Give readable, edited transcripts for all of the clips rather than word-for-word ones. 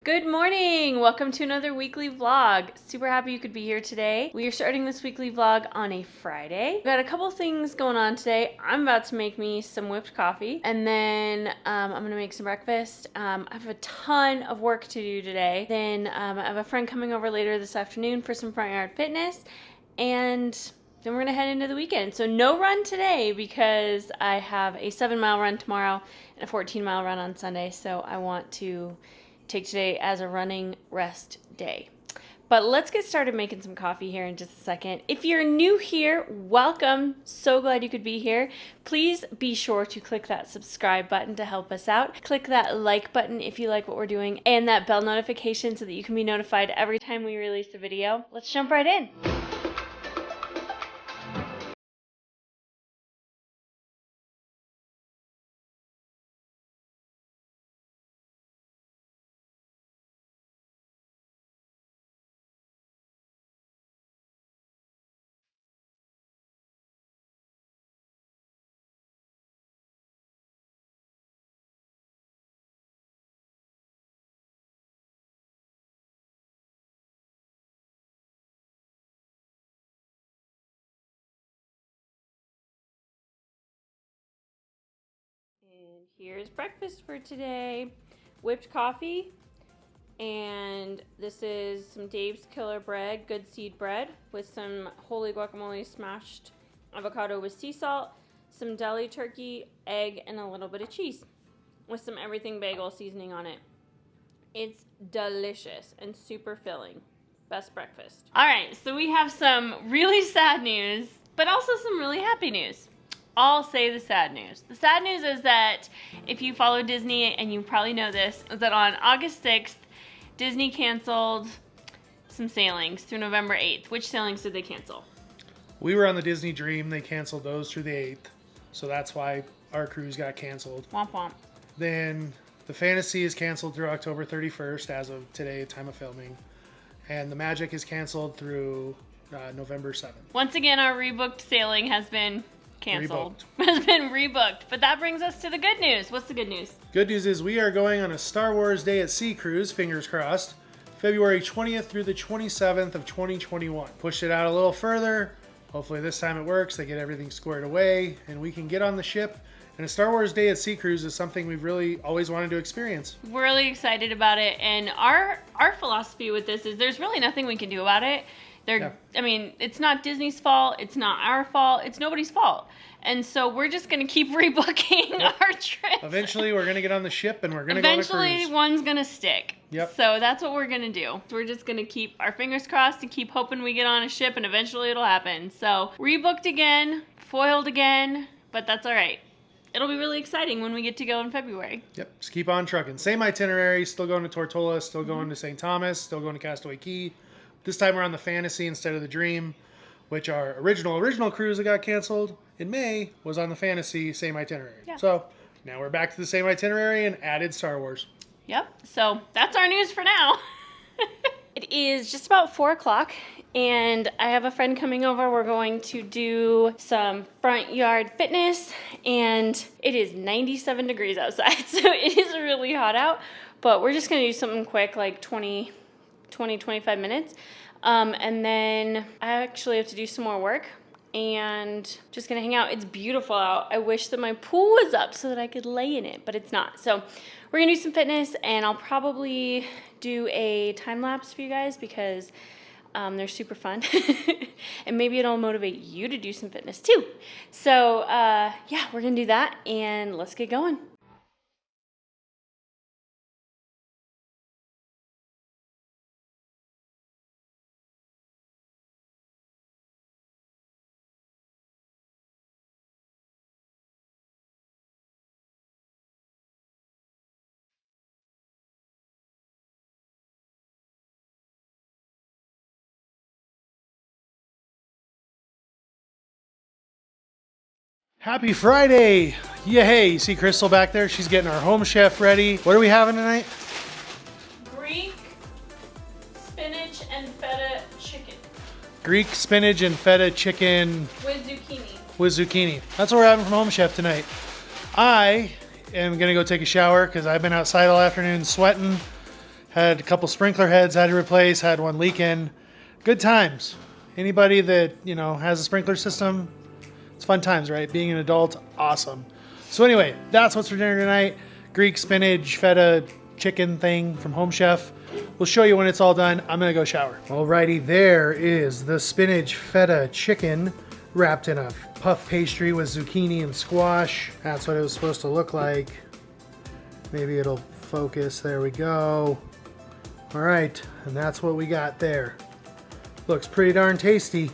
Good morning! Welcome to another weekly vlog. Super happy you could be here today. We are starting this weekly vlog on a Friday. We've got a couple things going on today. I'm about to make me some whipped coffee, and then I'm gonna make some breakfast. I have a ton of work to do today. Then I have a friend coming over later this afternoon for some front yard fitness, and then we're gonna head into the weekend. So no run today because I have a 7-mile run tomorrow and a 14-mile run on Sunday. So I want to take today as a running rest day. But let's get started making some coffee here in just a second. If you're new here, welcome. So glad you could be here. Please be sure to click that subscribe button to help us out. Click that like button if you like what we're doing, and that bell notification so that you can be notified every time we release a video. Let's jump right in. And here's breakfast for today. Whipped coffee, and this is some Dave's Killer Bread, good seed bread, with some holy guacamole, smashed avocado with sea salt, some deli turkey, egg, and a little bit of cheese, with some everything bagel seasoning on it. It's delicious and super filling. Best breakfast. All right, so we have some really sad news, but also some really happy news. I'll say the sad news. The sad news is that if you follow Disney, and you probably know this, is that on August 6th, Disney canceled some sailings through November 8th. Which sailings did they cancel? We were on the Disney Dream. They canceled those through the 8th. So that's why our cruise got canceled. Womp womp. Then the Fantasy is canceled through October 31st as of today, time of filming. And the Magic is canceled through November 7th. Once again, our rebooked sailing has been canceled. Has been rebooked. But that brings us to the good news. What's the good news? Good news is we are going on a Star Wars Day at Sea cruise, fingers crossed, February 20th through the 27th of 2021. Pushed it out a little further. Hopefully this time it works. They get everything squared away and we can get on the ship. And a Star Wars Day at Sea cruise is something we've really always wanted to experience. We're really excited about it. And our philosophy with this is there's really nothing we can do about it. I mean, it's not Disney's fault. It's not our fault. It's nobody's fault. And so we're just going to keep rebooking our trips. Eventually, we're going to get on the ship and we're going to go on a cruise. Eventually, one's going to stick. Yep. So that's what we're going to do. We're just going to keep our fingers crossed and keep hoping we get on a ship, and eventually it'll happen. So rebooked again, foiled again, but that's all right. It'll be really exciting when we get to go in February. Yep, just keep on trucking. Same itinerary, still going to Tortola, still going to St. Thomas, still going to Castaway Cay. This time we're on the Fantasy instead of the Dream, which our original cruise that got canceled in May was on the Fantasy, same itinerary. Yeah. So now we're back to the same itinerary and added Star Wars. Yep, so that's our news for now. It is just about 4 o'clock, and I have a friend coming over. We're going to do some front yard fitness, and it is 97 degrees outside, so it is really hot out, but we're just gonna do something quick, like 25 minutes. And then I actually have to do some more work and just gonna hang out. It's beautiful out. I wish that my pool was up so that I could lay in it, but it's not. So we're gonna do some fitness, and I'll probably do a time lapse for you guys because they're super fun. And maybe it'll motivate you to do some fitness too. So yeah, we're gonna do that, and let's get going. Happy Friday! Yeah, hey, you see Crystal back there? She's getting our home chef ready. What are we having tonight? Greek spinach and feta chicken. Greek spinach and feta chicken With zucchini. That's what we're having from Home Chef tonight. I am going to go take a shower because I've been outside all afternoon sweating Had a couple sprinkler heads I had to replace, had one leaking. Good times. Anybody that, has a sprinkler system, it's fun times, right? Being an adult, awesome. So anyway, that's what's for dinner tonight. Greek spinach, feta, chicken thing from Home Chef. We'll show you when it's all done. I'm gonna go shower. Alrighty, there is the spinach feta chicken wrapped in a puff pastry with zucchini and squash. That's what it was supposed to look like. Maybe it'll focus. There we go. All right, and that's what we got there. Looks pretty darn tasty.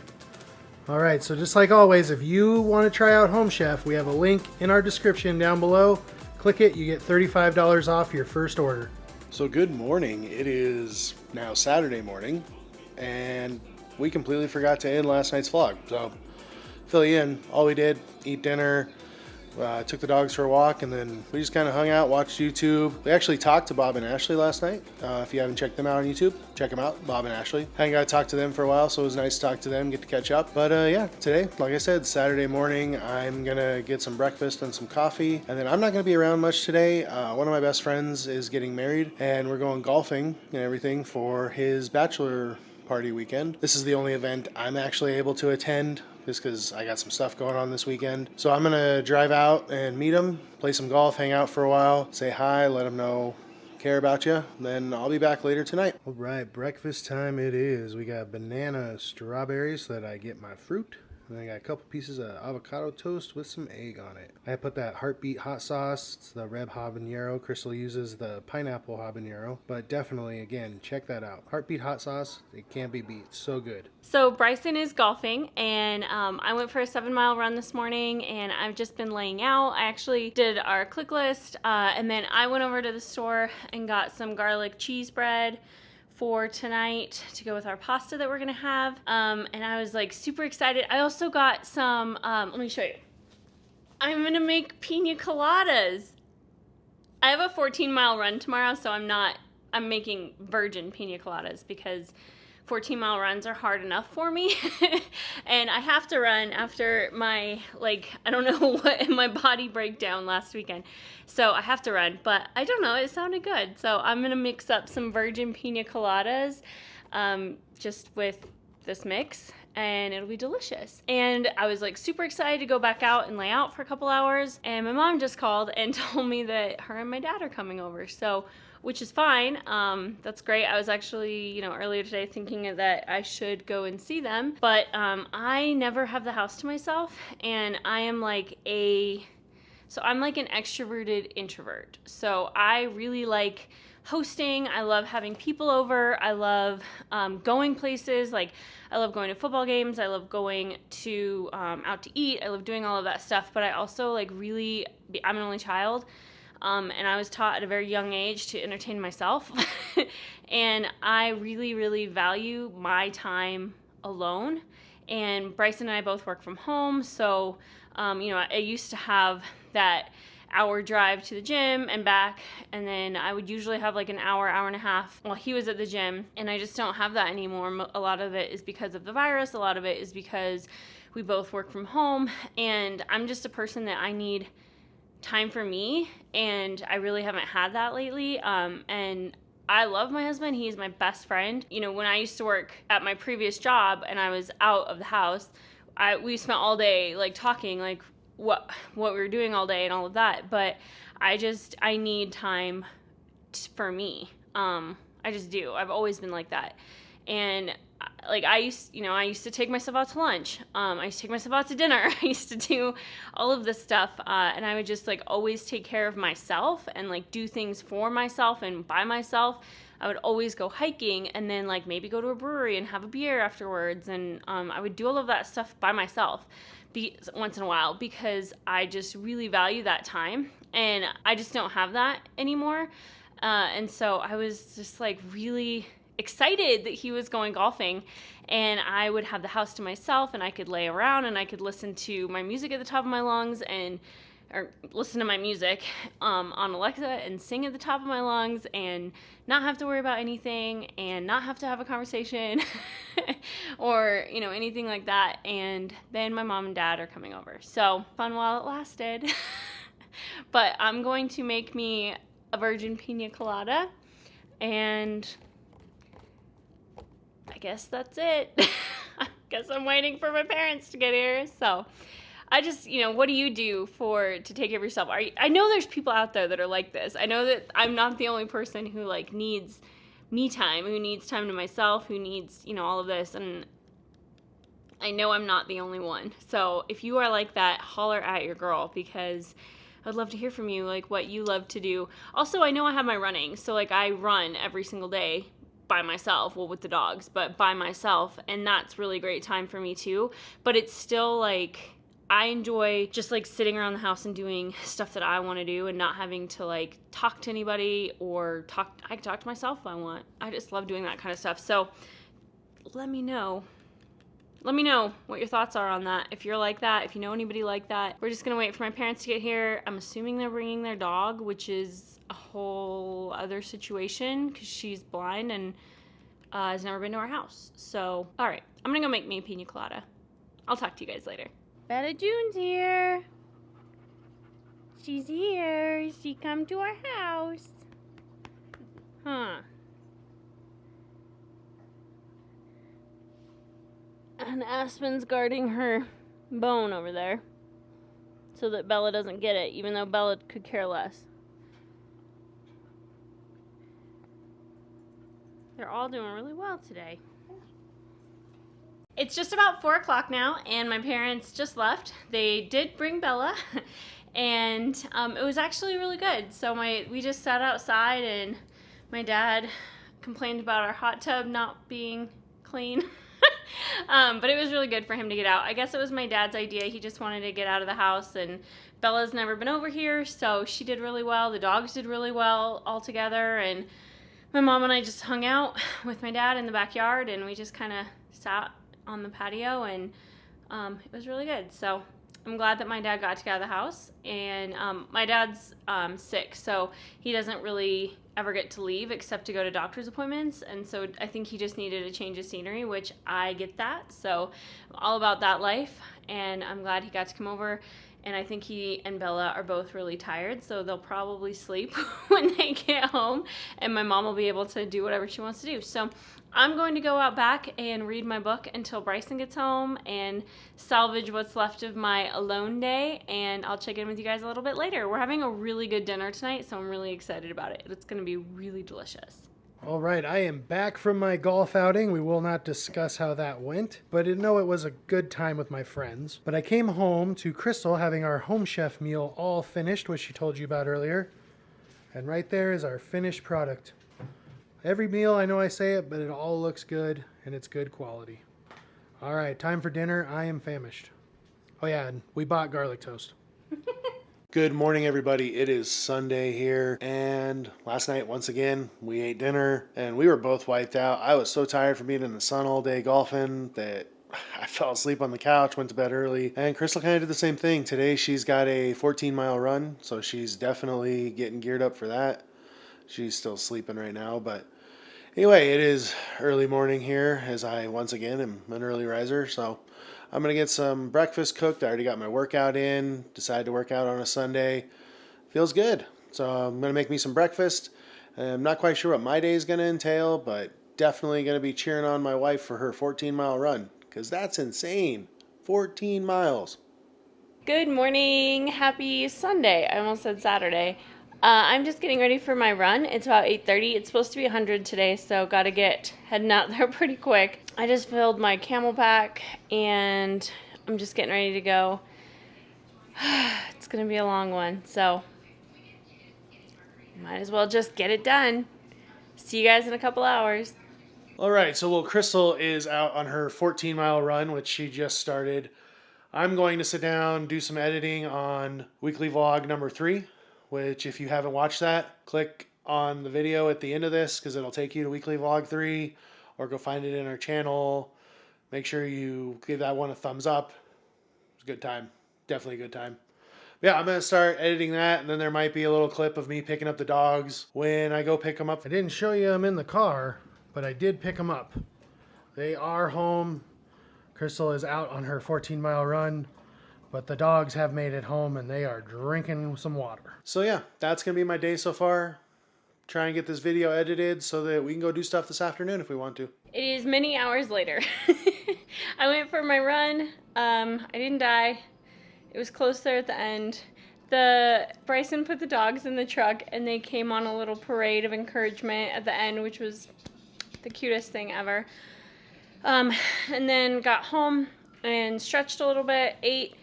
All right, so just like always, if you want to try out Home Chef, we have a link in our description down below. Click it, you get $35 off your first order. So good morning. It is now Saturday morning, and we completely forgot to end last night's vlog. So fill you in. All we did, eat dinner, took the dogs for a walk, and then we just kind of hung out, watched YouTube. We actually talked to Bob and Ashley last night. If you haven't checked them out on YouTube, check them out, Bob and Ashley. Hadn't got to talk to them for a while, so it was nice to talk to them, get to catch up. But yeah, today, like I said, Saturday morning, I'm gonna get some breakfast and some coffee, and then I'm not gonna be around much today. One of my best friends is getting married, and we're going golfing and everything for his bachelor party weekend. This is the only event I'm actually able to attend, just because I got some stuff going on this weekend. So I'm gonna drive out and meet him, play some golf, hang out for a while, say hi, let him know care about you. Then I'll be back later tonight. All right, breakfast time it is. We got banana strawberries so that I get my fruit. And I got a couple pieces of avocado toast with some egg on it. I put that Heartbeat hot sauce. It's the red habanero. Crystal uses the pineapple habanero. But definitely, again, check that out. Heartbeat hot sauce, it can't be beat. So good. So Bryson is golfing, and I went for a 7-mile run this morning, and I've just been laying out. I actually did our click list, and then I went over to the store and got some garlic cheese bread for tonight to go with our pasta that we're gonna have. And I was like super excited. I also got some, let me show you. I'm gonna make pina coladas. I have a 14-mile run tomorrow, so I'm making virgin pina coladas because 14-mile runs are hard enough for me. And I have to run after my, I don't know what, my body breakdown last weekend. So I have to run, but I don't know, it sounded good. So I'm gonna mix up some virgin pina coladas just with this mix, and it'll be delicious. And I was super excited to go back out and lay out for a couple hours, and my mom just called and told me that her and my dad are coming over. So, which is fine. That's great. I was actually, earlier today thinking that I should go and see them, but I never have the house to myself, and I am I'm like an extroverted introvert. So I really like hosting. I love having people over. I love going places. I love going to football games. I love going to out to eat. I love doing all of that stuff. But I also I'm an only child. And I was taught at a very young age to entertain myself. And I really, really value my time alone. And Bryson and I both work from home. So, I used to have that hour drive to the gym and back, and then I would usually have an hour and a half while he was at the gym, and I just don't have that anymore. A lot of it is because of the virus, a lot of it is because we both work from home, and I'm just a person that I need time for me, and I really haven't had that lately. And I love my husband. He's my best friend. When I used to work at my previous job and I was out of the house, we spent all day talking what we were doing all day and all of that, but I need time for me. I just do. I've always been like that. And I used to take myself out to lunch. I used to take myself out to dinner. I used to do all of this stuff. And I would just always take care of myself and do things for myself and by myself. I would always go hiking and then maybe go to a brewery and have a beer afterwards. And I would do all of that stuff by myself once in a while because I just really value that time. And I just don't have that anymore. And so I was just really excited that he was going golfing, and I would have the house to myself, and I could lay around and I could listen to my music at the top of my lungs or listen to my music on Alexa and sing at the top of my lungs and not have to worry about anything and not have to have a conversation or, anything like that. And then my mom and dad are coming over. So fun while it lasted. But I'm going to make me a virgin pina colada. And I guess that's it. I guess I'm waiting for my parents to get here. So I just, what do you do to take care of yourself? I know there's people out there that are like this. I know that I'm not the only person who like needs me time, who needs time to myself, who needs, all of this. And I know I'm not the only one. So if you are like that, holler at your girl, because I'd love to hear from you, like what you love to do. Also, I know I have my running. So like I run every single day by myself, well, with the dogs, but by myself. And that's really great time for me too. But it's still like, I enjoy just like sitting around the house and doing stuff that I want to do and not having to like talk to anybody or I can talk to myself if I want. I just love doing that kind of stuff. So let me know. Let me know what your thoughts are on that. If you're like that, if you know anybody like that. We're just going to wait for my parents to get here. I'm assuming they're bringing their dog, which is a whole other situation because she's blind and has never been to our house. So, all right. I'm going to go make me a pina colada. I'll talk to you guys later. Bella June's here. She's here. She come to our house. Huh. And Aspen's guarding her bone over there so that Bella doesn't get it, even though Bella could care less. They're all doing really well today. It's just about 4 o'clock now, and my parents just left. They did bring Bella, and it was actually really good. So we just sat outside, and my dad complained about our hot tub not being clean. But it was really good for him to get out. I guess it was my dad's idea. He just wanted to get out of the house, and Bella's never been over here, so she did really well. The dogs did really well all together, and my mom and I just hung out with my dad in the backyard, and we just kind of sat on the patio, and it was really good. So I'm glad that my dad got to get out of the house, and my dad's sick, so he doesn't really ever get to leave except to go to doctor's appointments, and so I think he just needed a change of scenery, which I get that. So I'm all about that life, and I'm glad he got to come over. And I think he and Bella are both really tired, so they'll probably sleep when they get home, and my mom will be able to do whatever she wants to do. So I'm going to go out back and read my book until Bryson gets home and salvage what's left of my alone day, and I'll check in with you guys a little bit later. We're having a really good dinner tonight, so I'm really excited about it. It's going to be really delicious. All right, I am back from my golf outing. We will not discuss how that went, but I know it was a good time with my friends. But I came home to Crystal having our home chef meal all finished, which she told you about earlier. And right there is our finished product. Every meal, I know I say it, but it all looks good and it's good quality. All right, time for dinner. I am famished. Oh yeah, and we bought garlic toast. Good morning, everybody. It is Sunday here, and last night, once again, we ate dinner, and we were both wiped out. I was so tired from being in the sun all day golfing that I fell asleep on the couch, went to bed early, and Crystal kind of did the same thing. Today, she's got a 14-mile run, so she's definitely getting geared up for that. She's still sleeping right now, but anyway, it is early morning here, as I, once again, am an early riser, so I'm going to get some breakfast cooked. I already got my workout in. Decided to work out on a Sunday. Feels good. So I'm going to make me some breakfast. I'm not quite sure what my day is going to entail, but definitely going to be cheering on my wife for her 14-mile run, because that's insane. 14 miles. Good morning. Happy Sunday. I almost said Saturday. I'm just getting ready for my run. It's about 8:30. It's supposed to be 100 today, so gotta get heading out there pretty quick. I just filled my camel pack, and I'm just getting ready to go. It's gonna be a long one, so might as well just get it done. See you guys in a couple hours. All right, so while Crystal is out on her 14-mile run, which she just started, I'm going to sit down, do some editing on weekly vlog number 3. Which, if you haven't watched that, click on the video at the end of this because it'll take you to weekly vlog 3, or go find it in our channel. Make sure you give that one a thumbs up. It's a good time. Definitely a good time. But yeah, I'm going to start editing that, and then there might be a little clip of me picking up the dogs when I go pick them up. I didn't show you them in the car, but I did pick them up. They are home. Crystal is out on her 14-mile run. But the dogs have made it home, and they are drinking some water. So yeah, that's going to be my day so far. try and get this video edited so that we can go do stuff this afternoon if we want to. It is many hours later. I went for my run. I didn't die. It was close there at the end. Bryson put the dogs in the truck and they came on a little parade of encouragement at the end, which was the cutest thing ever. And then got home and stretched a little bit, ate,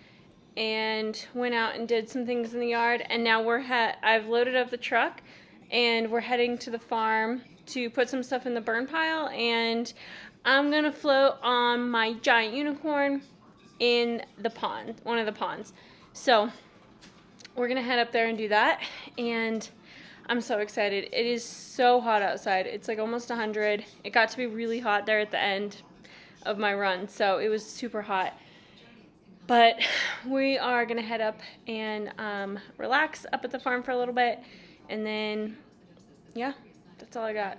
and went out and did some things in the yard. And now I've loaded up the truck and we're heading to the farm to put some stuff in the burn pile, and I'm gonna float on my giant unicorn in the pond, one of the ponds. So we're gonna head up there and do that, and I'm so excited. It is so hot outside. It's like almost 100. It got to be really hot there at the end of my run, so it was super hot. But we are gonna head up and relax up at the farm for a little bit, and then yeah, that's all I got.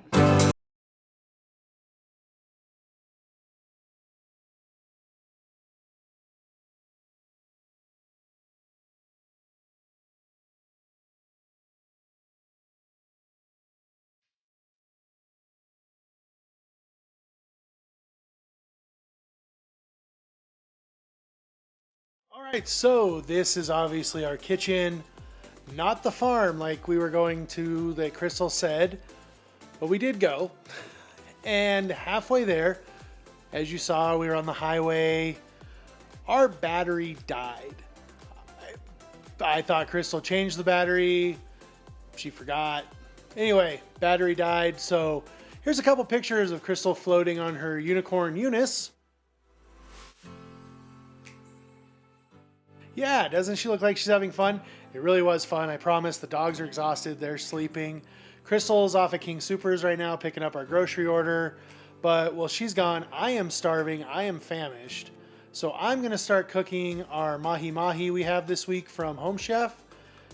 All right, so this is obviously our kitchen, not the farm like we were going to that Crystal said, but we did go. And halfway there, as you saw, we were on the highway. Our battery died. I thought Crystal changed the battery. She forgot. Anyway, battery died. So here's a couple pictures of Crystal floating on her unicorn Eunice. Yeah, doesn't she look like she's having fun? It really was fun, I promise. The dogs are exhausted, they're sleeping. Crystal's off at King Soopers right now picking up our grocery order. But while she's gone, I am starving, I am famished. So I'm gonna start cooking our mahi-mahi we have this week from Home Chef,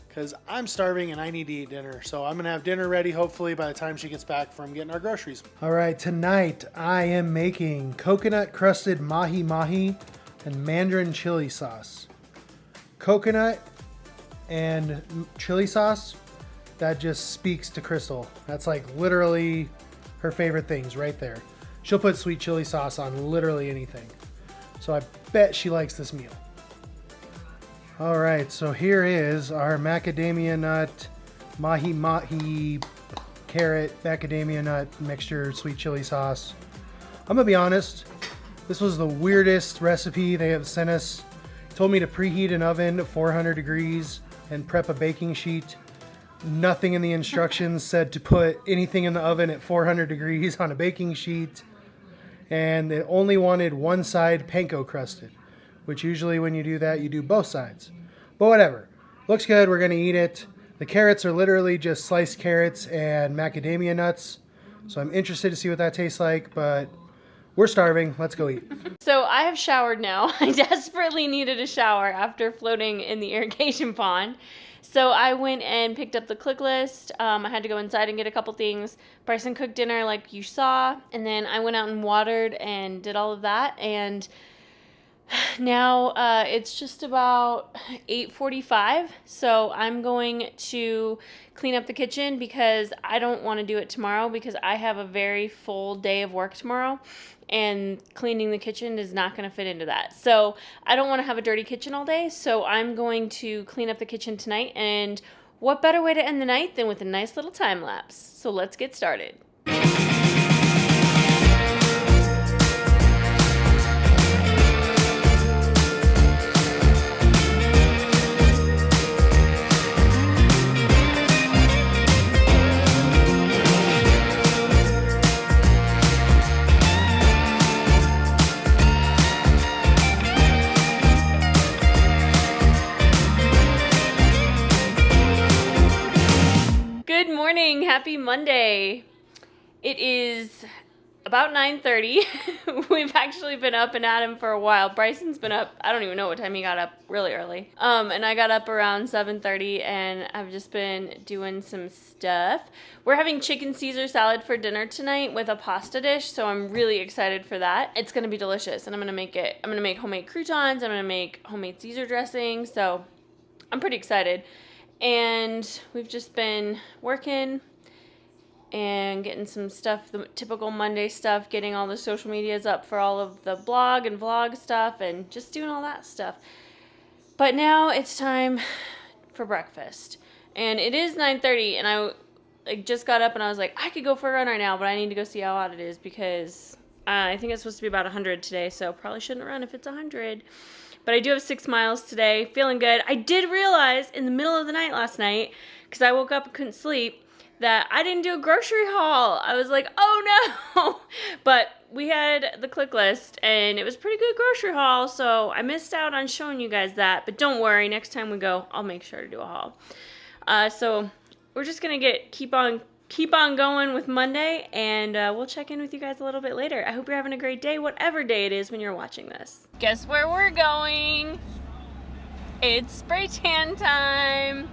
because I'm starving and I need to eat dinner. So I'm gonna have dinner ready hopefully by the time she gets back from getting our groceries. All right, tonight I am making coconut crusted mahi-mahi and mandarin chili sauce. Coconut and chili sauce, that just speaks to Crystal. That's like literally her favorite things right there. She'll put sweet chili sauce on literally anything. So I bet she likes this meal. All right, so here is our macadamia nut, mahi-mahi, carrot, macadamia nut mixture, sweet chili sauce. I'm gonna be honest, this was the weirdest recipe they have sent us. Told me to preheat an oven at 400 degrees and prep a baking sheet. Nothing in the instructions said to put anything in the oven at 400 degrees on a baking sheet. And it only wanted one side panko crusted, which usually when you do that, you do both sides. But whatever, looks good, we're gonna eat it. The carrots are literally just sliced carrots and macadamia nuts. So I'm interested to see what that tastes like, but we're starving, let's go eat. So I have showered now. I desperately needed a shower after floating in the irrigation pond. So I went and picked up the click list. I had to go inside and get a couple things. Bryson cooked dinner like you saw. And then I went out and watered and did all of that. And now it's just about 8:45. So I'm going to clean up the kitchen because I don't want to do it tomorrow because I have a very full day of work tomorrow. And cleaning the kitchen is not going to fit into that. So I don't want to have a dirty kitchen all day. So I'm going to clean up the kitchen tonight. And what better way to end the night than with a nice little time lapse? So let's get started. Good morning, happy Monday. It is about 9:30. We've actually been up and at him for a while. Bryson's been up, I don't even know what time he got up, really early. And I got up around 7:30 and I've just been doing some stuff. We're having chicken Caesar salad for dinner tonight with a pasta dish, so I'm really excited for that. It's gonna be delicious and I'm gonna make homemade croutons, I'm gonna make homemade Caesar dressing, so I'm pretty excited. And we've just been working and getting some stuff, the typical Monday stuff, getting all the social medias up for all of the blog and vlog stuff, and just doing all that stuff. But now it's time for breakfast. And it is 9:30, and I just got up and I was like, I could go for a run right now, but I need to go see how hot it is because I think it's supposed to be about 100 today, so probably shouldn't run if it's 100. But I do have 6 miles today, feeling good. I did realize in the middle of the night last night, because I woke up and couldn't sleep, that I didn't do a grocery haul. I was like, oh no! But we had the click list, and it was a pretty good grocery haul, so I missed out on showing you guys that. But don't worry, next time we go, I'll make sure to do a haul. So we're just gonna keep on going with Monday, and we'll check in with you guys a little bit later. I hope you're having a great day, whatever day it is when you're watching this. Guess where we're going? It's spray tan time.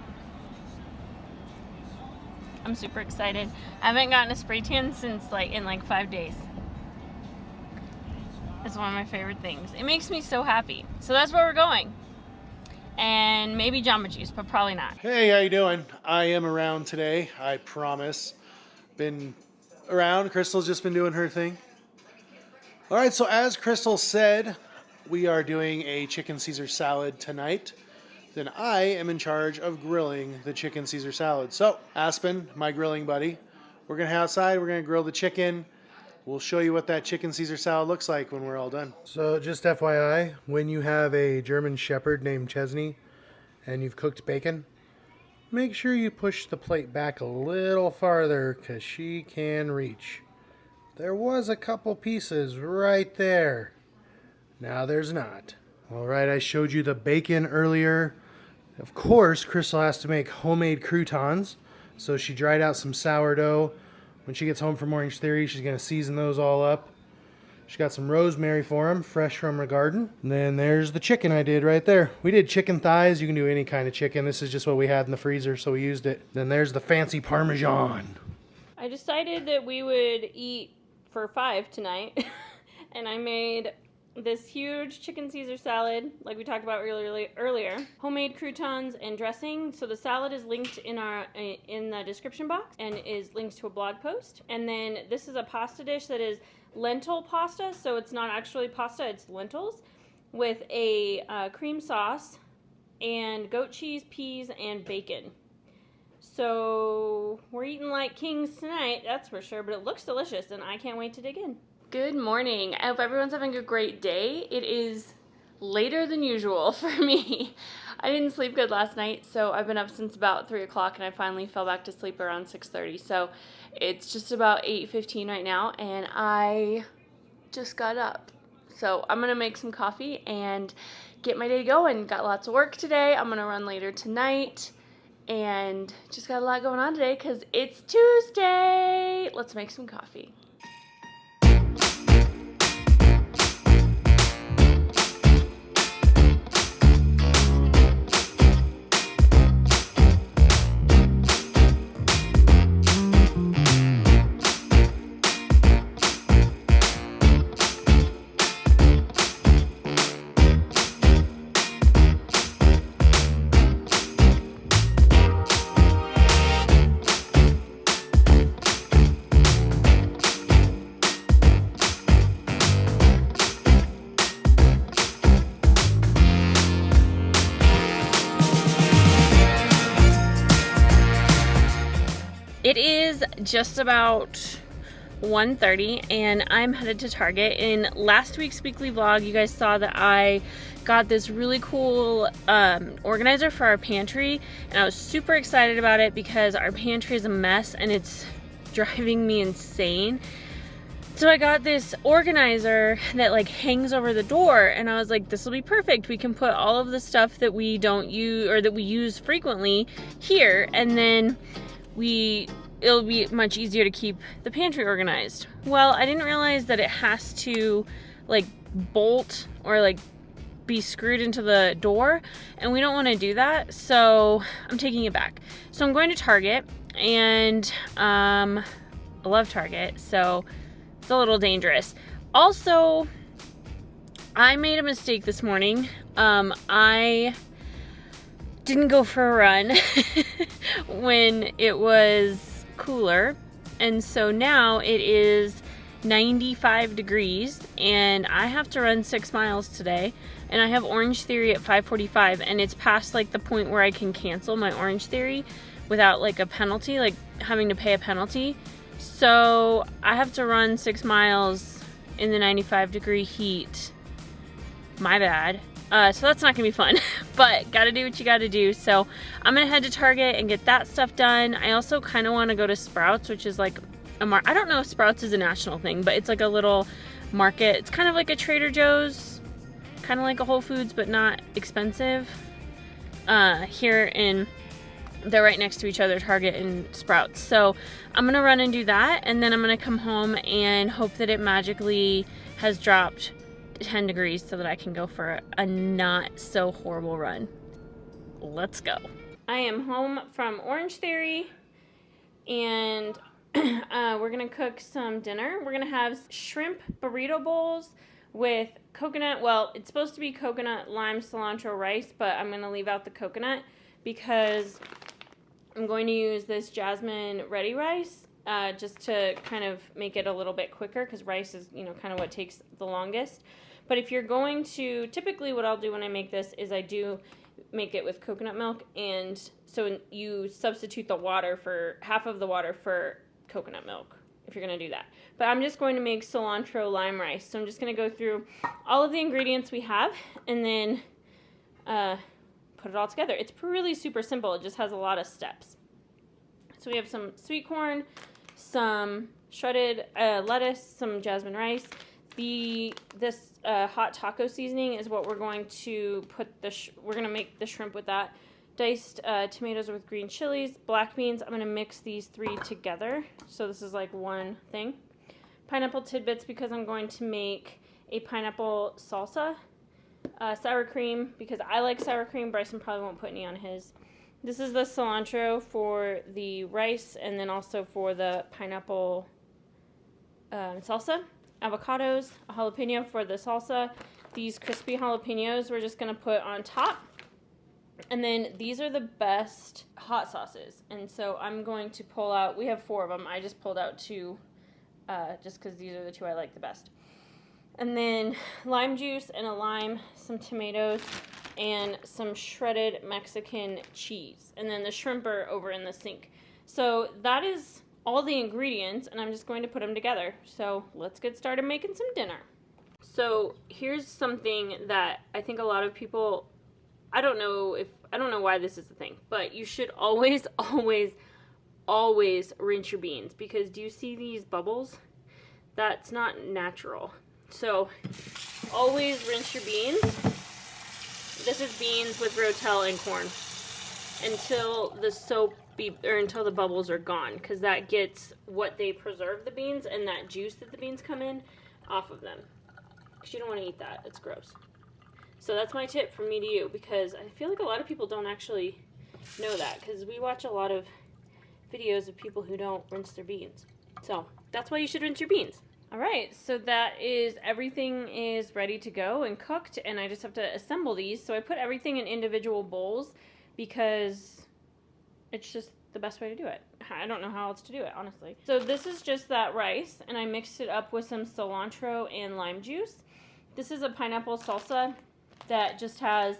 I'm super excited. I haven't gotten a spray tan since in 5 days. It's one of my favorite things. It makes me so happy. So that's where we're going. And maybe Jamba Juice, but probably not. Hey, how you doing? I am around today, I promise. Been around. Crystal's just been doing her thing. All right, so as Crystal said, we are doing a chicken Caesar salad tonight. Then I am in charge of grilling the chicken Caesar salad. So Aspen, my grilling buddy, we're gonna head outside, we're gonna grill the chicken. We'll show you what that chicken Caesar salad looks like when we're all done. So just FYI, when you have a German Shepherd named Chesney and you've cooked bacon, make sure you push the plate back a little farther because she can reach. There was a couple pieces right there. Now there's not. All right, I showed you the bacon earlier. Of course, Crystal has to make homemade croutons. So she dried out some sourdough. When she gets home from Orange Theory, she's going to season those all up. She got some rosemary for them, fresh from her garden. And then there's the chicken I did right there. We did chicken thighs. You can do any kind of chicken. This is just what we had in the freezer, so we used it. Then there's the fancy Parmesan. I decided that we would eat for 5 tonight. And I made this huge chicken Caesar salad, like we talked about earlier. Homemade croutons and dressing. So the salad is linked in the description box and is linked to a blog post. And then this is a pasta dish that is lentil pasta, so it's not actually pasta, it's lentils, with a cream sauce and goat cheese, peas, and bacon. So we're eating like kings tonight, that's for sure, but it looks delicious and I can't wait to dig in. Good morning. I hope everyone's having a great day. It is later than usual for me. I didn't sleep good last night, so I've been up since about 3 o'clock and I finally fell back to sleep around 6:30. So it's just about 8:15 right now and I just got up. So I'm gonna make some coffee and get my day going. Got lots of work today. I'm gonna run later tonight and just got a lot going on today because it's Tuesday. Let's make some coffee. It is just about 1:30 and I'm headed to Target. In last week's weekly vlog, you guys saw that I got this really cool organizer for our pantry and I was super excited about it because our pantry is a mess and it's driving me insane. So I got this organizer that like hangs over the door and I was like, this will be perfect. We can put all of the stuff that we don't use or that we use frequently here, and then it'll be much easier to keep the pantry organized. Well, I didn't realize that it has to like bolt or like be screwed into the door, and we don't want to do that, so I'm taking it back. So I'm going to Target, and I love Target, so it's a little dangerous. Also, I made a mistake this morning. I didn't go for a run when it was cooler, And so now it is 95 degrees and I have to run 6 miles today, and I have Orange Theory at 5:45, and it's past like the point where I can cancel my Orange Theory without like a penalty, like having to pay a penalty. So I have to run 6 miles in the 95-degree heat. My bad. So that's not gonna be fun, but gotta do what you gotta do. So I'm gonna head to Target and get that stuff done. I also kind of want to go to Sprouts, which is like I don't know if Sprouts is a national thing, but it's like a little market. It's kind of like a Trader Joe's, kind of like a Whole Foods, but not expensive. They're right next to each other, Target and Sprouts. So I'm gonna run and do that, and then I'm gonna come home and hope that it magically has dropped 10 degrees so that I can go for a not so horrible run. Let's go. I am home from Orange Theory, and we're gonna cook some dinner. We're gonna have shrimp burrito bowls with coconut. Well, it's supposed to be coconut, lime, cilantro, rice, but I'm gonna leave out the coconut because I'm going to use this jasmine ready rice just to kind of make it a little bit quicker, because rice is, you know, kind of what takes the longest. But if you're going to, typically what I'll do when I make this is I do make it with coconut milk, and so you substitute the water for, half of the water for coconut milk if you're going to do that. But I'm just going to make cilantro lime rice. So I'm just going to go through all of the ingredients we have and then put it all together. It's really super simple. It just has a lot of steps. So we have some sweet corn, some shredded lettuce, some jasmine rice. This hot taco seasoning is what we're going to put we're going to make the shrimp with that. Diced tomatoes with green chilies, black beans. I'm going to mix these 3 together. So this is like one thing. Pineapple tidbits because I'm going to make a pineapple salsa. Sour cream because I like sour cream. Bryson probably won't put any on his. This is the cilantro for the rice, and then also for the pineapple salsa. Avocados, a jalapeno for the salsa. These crispy jalapenos we're just going to put on top. And then these are the best hot sauces. And so I'm going to pull out, we have 4 of them. I just pulled out 2 just because these are the 2 I like the best. And then lime juice and a lime, some tomatoes, and some shredded Mexican cheese. And then the shrimp are over in the sink. So that is all the ingredients, and I'm just going to put them together. So let's get started making some dinner. So here's something that I think a lot of people, I don't know why this is the thing, but you should always rinse your beans, because do you see these bubbles? That's not natural. So always rinse your beans. This is beans with Rotel and corn until until the bubbles are gone, because that gets what they preserve the beans and that juice that the beans come in off of them. Because you don't want to eat that. It's gross. So that's my tip from me to you, because I feel like a lot of people don't actually know that, because we watch a lot of videos of people who don't rinse their beans. So that's why you should rinse your beans. All right, so that is, everything is ready to go and cooked, and I just have to assemble these. So I put everything in individual bowls because it's just the best way to do it. I don't know how else to do it, honestly. So this is just that rice, and I mixed it up with some cilantro and lime juice. This is a pineapple salsa that just has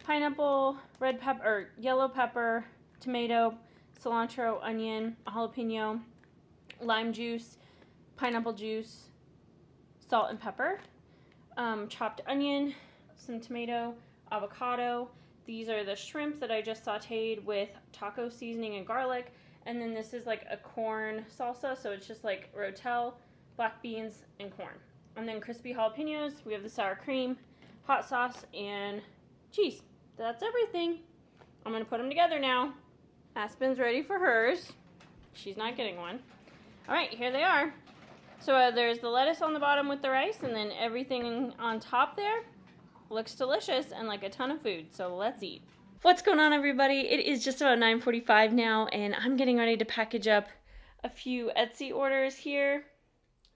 pineapple, red pepper, or yellow pepper, tomato, cilantro, onion, a jalapeno, lime juice, pineapple juice, salt and pepper, chopped onion, some tomato, avocado. These are the shrimp that I just sauteed with taco seasoning and garlic. And then this is like a corn salsa, so it's just like Rotel, black beans, and corn. And then crispy jalapenos. We have the sour cream, hot sauce, and cheese. That's everything. I'm going to put them together now. Aspen's ready for hers. She's not getting one. All right, here they are. So there's the lettuce on the bottom with the rice, and then everything on top there. Looks delicious and like a ton of food, so let's eat. What's going on, everybody? It is just about 9:45 now, and I'm getting ready to package up a few Etsy orders here.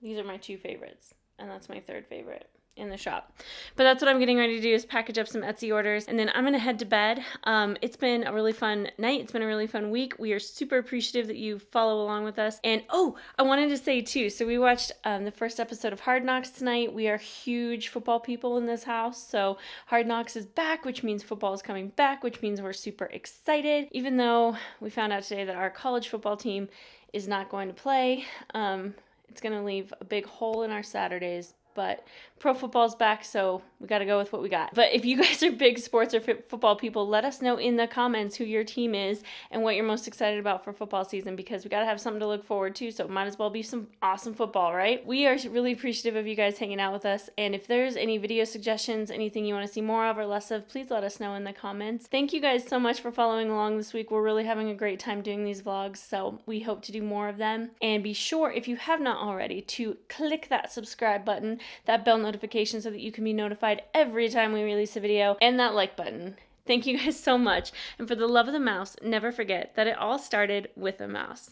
These are my 2 favorites, and that's my 3rd favorite. in the shop. But that's what I'm getting ready to do, is package up some Etsy orders, and then I'm gonna head to bed. It's been a really fun night. It's been a really fun week. We are super appreciative that you follow along with us. And oh, I wanted to say too, so we watched the first episode of Hard Knocks tonight. We are huge football people in this house, so Hard Knocks is back, which means football is coming back, which means we're super excited, even though we found out today that our college football team is not going to play. It's gonna leave a big hole in our Saturdays, but pro football's back, so we got to go with what we got. But if you guys are big sports or football people, let us know in the comments who your team is and what you're most excited about for football season, because we got to have something to look forward to, so it might as well be some awesome football, right? We are really appreciative of you guys hanging out with us, and if there's any video suggestions, anything you want to see more of or less of, please let us know in the comments. Thank you guys so much for following along this week. We're really having a great time doing these vlogs, so we hope to do more of them. And be sure, if you have not already, to click that subscribe button, that bell notification, so that you can be notified every time we release a video, and that like button. Thank you guys so much, and for the love of the mouse, never forget that it all started with a mouse.